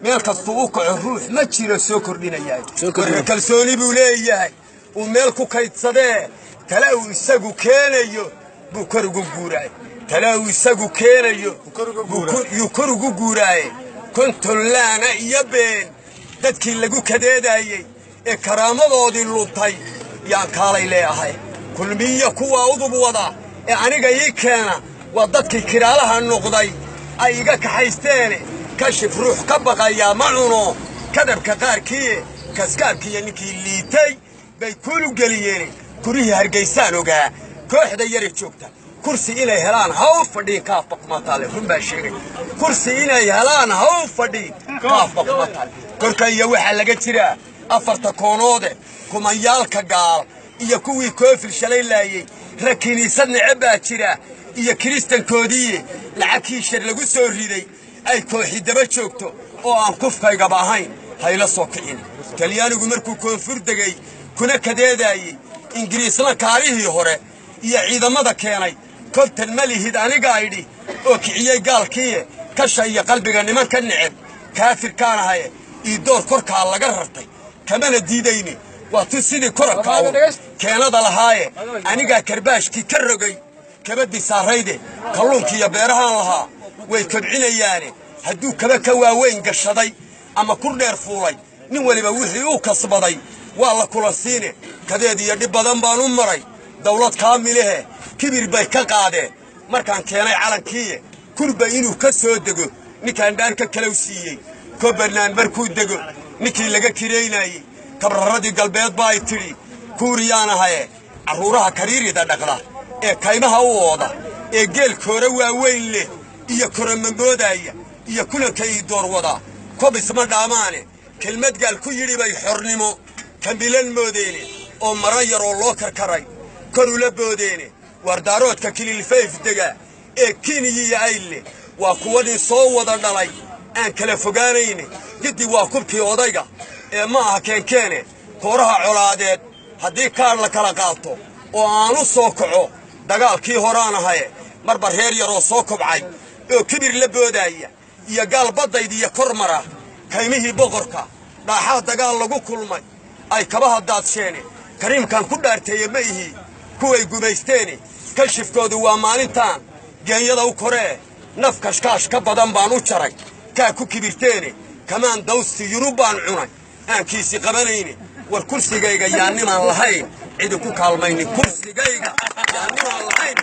meel kasta uu kaco ruux ma jiro soo kordhinayay kalsooni buu leeyahay uu meel ku kaydsadee tala uu isagu keenayo buu kor ugu guuray tala uu isagu keenayo buu kor ugu guuray kontollaana iyo been dadkii lagu kadeedayay ee karaamadoodii luntay yaan kaalay leeyahay kulmiyo kuwa udub wada ee aniga ii keena waa dadkii kiraalaha noqday ay iga kaxaysteen kashif ruux ka baqaya ma cuno kadabka qaarkii kaskaabkii ninkii liitay bay kulu galiyeen kurihii hargeysaan ogaa kooxda yar joogta kursi inay helaan haw fadhi kaaf baqmataale runba sheegay kursi inay helaan haw fadhi kaaf baqmataale korkaya waxa laga jira afarta koonoode kumayaalka gaal iyo kuwii koofil shalay laayay rakiniisad necbaa jira iyo kristankoodii lacagii shir lagu soo riday ay kooxi daba joogto oo aan kufkayga baahayn hayla soo kicin talyaanigu markuu koonfur degay kuna kadeedayay ingiriisna kaalihii hore iyo ciidamada keenay kontan malihid aniga aydhi oo kiciyay gaalkii kasha iyo qalbiga nimanka neceb kaafirkaan ahay ii door korkaa laga rartay kamana diidayni waa tu sidii korabka keenada lahaaye anigaa karbaashkii ka rogay kabadii saarayde kalluunkii iyo beerahaan lahaa way kobcinayaane hadduu kaba ka waaweyn gashaday ama ku dheer fuulay nin waliba wixii uu kasbaday waa la kula siine kadeed iyo dhib badan baan u maray dawlad kaamilehe kibir bay ka qaadeen markaan keenay calankii kurba inuu ka soo dego ninkaan dhaarka kala siiyey ko bannaan markuu dego ninkii laga kireynayay kabraradii galbeed baa ay tidhi kuuriyaan ahaye carruuraha kariirida dhaqda ee kaymaha u ooda ee geelkoora waaweyn leh iyo koramamboodaya iyo kulanka ii door wada kobisma dhaamaane kelmad gaal ku yidhi bay xornimo kambilan moodeene oo mara yaroo loo karkaray kor ula boodeene wardaaroodka kililfayf dega ee kiniyiyo ayle waa kuwadii soo wada dhalay aan kala fogaanayne giddi waa kubkii odayga ee ma aha keenkeene kooraha colaadeed haddii kaar la kala qaato oo aanu soo kaco dagaalkii horaan ahaye marba reer yaroo soo kobcay oo kibir la boodaya iyo gaal baddayd iyo kor mara kaymihii boqorka dhaaxaa dagaal lagu kulmay ay kabaha daadsheene kariimkan ku dhaarteeye ma ihi kuway gumaysteene kashifkoodu waa maalintaan geenyada u koree naf kashkaash ka badan baan u jaray kaa ku kibirteene kamaan dawsti yurub baan cunay aankiisii qabanayne war kursigayga yaanimaan lahayn cidi ku kaalmaynin kursigayga yaanimaan lahayn